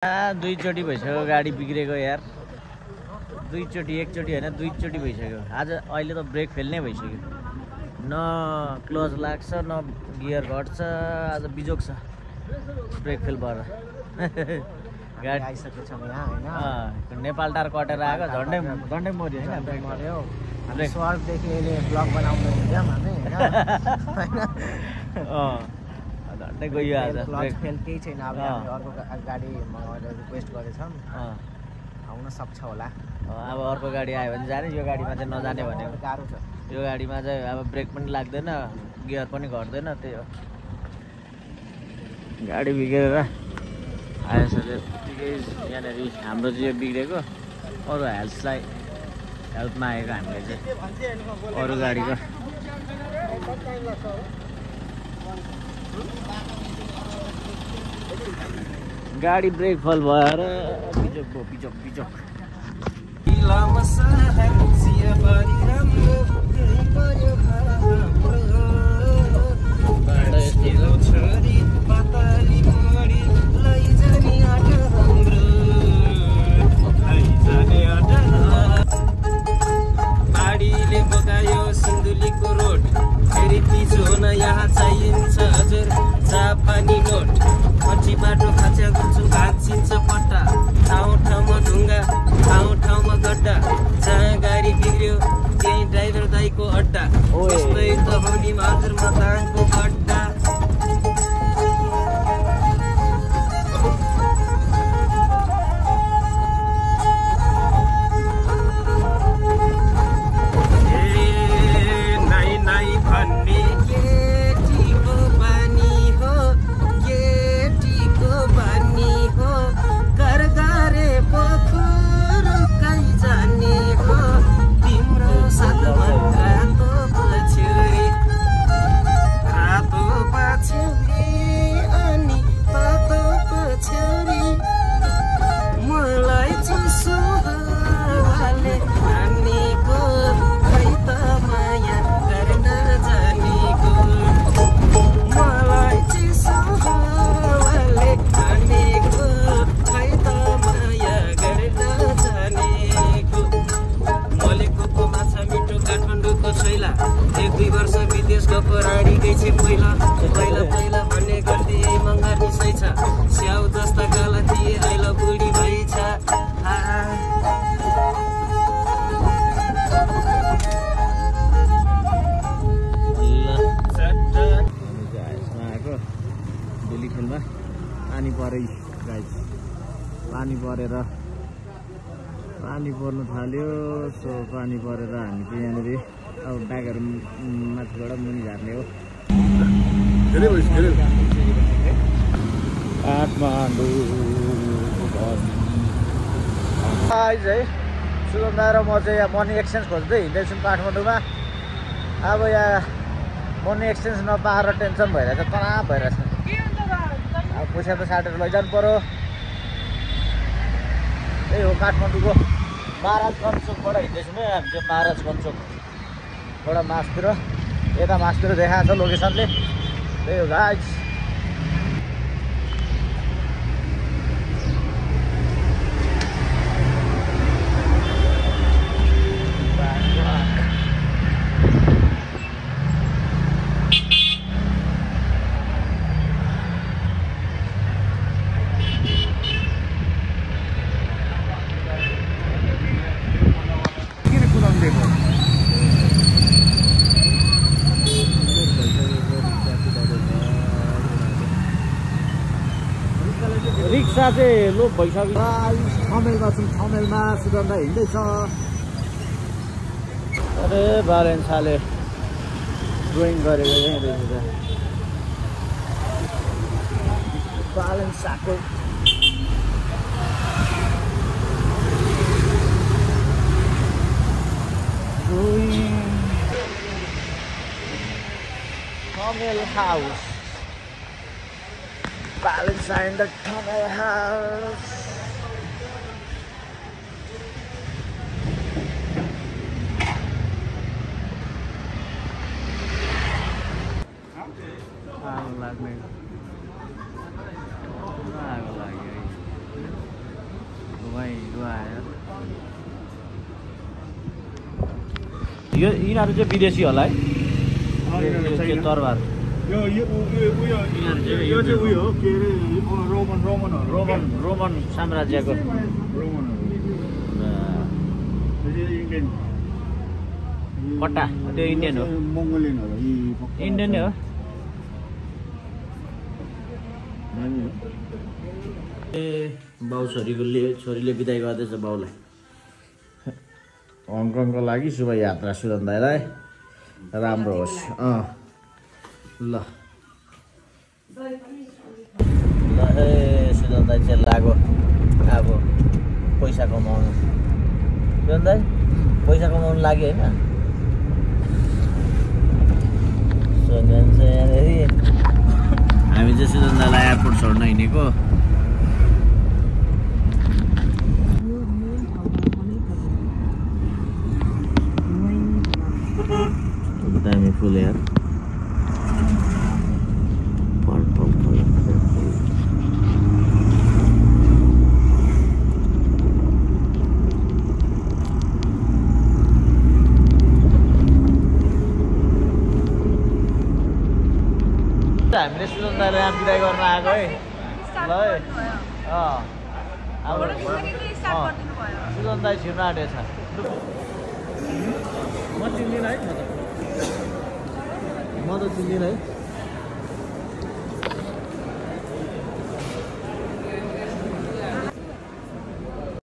दुईचोटि भइसक्यो गाडी बिग्रेको यार। दुईचोटि, एकचोटि होइन दुईचोटि भइसक्यो। आज अहिले त ब्रेक फेल नै भइसक्यो। न क्लच लाग्छ न गियर घट्छ। आज बिजोग छ ब्रेक फेल भएर। गाडी आइसकेको छ यहाँ हैन। नेपाल टार कटेर आएको झन्डै मर्यो हैन। ब्रेक मर्यो। हामी स्वार्टदेखि अहिले ब्लग बनाउँदै हिँड्यौँ हामी हैन। झन्डै गयो आज। क्लच फेल केही छैन। अब हामी अर्को गाडी मगाएर रिक्वेस्ट गरेछौँ। आउन सक्छ होला। अब अर्को गाडी आयो भने जाने। यो गाडीमा चाहिँ नजाने भनेको गाह्रो छ। यो गाडीमा चाहिँ अब ब्रेक पनि लाग्दैन, गियर पनि घट्दैन, त्यही हो। गाडी बिग्रेर आएछ त्यतिकै यहाँनिर हाम्रो चाहिँ यो बिग्रेको। अरू हेल्पमा आएको हामीले चाहिँ अरू गाडीको। गाडी ब्रेक फेल भएर बिजोक बाढीले बगायो सिन्धुलीको रोड। फेरि पिछो हुन यहाँ चाहिन्छ हजुर जापानी नोट। खटी बाटो खाच्या गुच्छु भाँचिन्छ पट्टा। ठाउँ ठाउँमा ढुङ्गा, ठाउँ ठाउँमा गड्डा। जहाँ गाडी बिग्रियो त्यही ड्राइभर दाइको अड्डा। यस्तै त हो नि हजुर मताङको गड्डा। पहिला भन्ने गल्ती मङ्गा मिसै छ। स्याउ जस्ता गाला थिए आइला बुढी भइ छ। धुलीखेलमा पानी परे गाइस। पानी पर्नु थाल्यो। सो पानी परेर हामी चाहिँ यहाँनिर अब ब्यागहरू माथिबाट मुनि झार्ने हो। आज है सुगन्धा र म चाहिँ यहाँ मनी एक्सचेन्ज खोज्दै हिँड्दैछौँ काठमाडौँमा। अब यहाँ मनी एक्सचेन्ज नपाएर टेन्सन भइरहेछ, तनाव भइरहेछ। अब पैसा त साटेर लैजानु पऱ्यो। त्यही हो काठमाडौँको महाराजगञ्ज चोकबाट हिँड्दैछौँ है हामी चाहिँ। महाराजगञ्ज चोकबाट मासतिर, यता मासतिर देखाएको छ लोकेसनले। त्यही हो गाइस। रिक्सा चाहिँ लोप भइसक्यो। ठमेलमा छौँ, ठमेलमा सुगन्धा हिँड्दैछ। अरे बालेन्साले ड्रइङ गरेको यहीँ रहेछ। बालेन्साको Thamel house. Balance in the tunnel house. आगो लाग्ने आगो लाग्यो। यो यिनीहरू चाहिँ विदेशी होला है तरबार रोमन साम्राज्यको कट्टा त्यो इन्डियन हो इन्डियन हो ए बाउ छोरीले बिदाई गर्दैछ बाउलाई हङकङको लागि शुभ यात्रा सुदन दाइलाई राम्रो होस् ल ए सुदन दाइ चाहिँ लाग्यो अब पैसा कमाउनु सुदन दाइ पैसा कमाउनु लाग्यो होइन हामी चाहिँ सुदन दाइलाई एयरपोर्ट छोड्न हिँडेको दामी फुल यार पर्पल कलर हामीले सुदन दाइलाई यहाँ बिदाई गर्न आएको है ल है सुदन दाइ छिर्न आँटेको छ म चिन्दिनँ है म त चिन्दिनँ है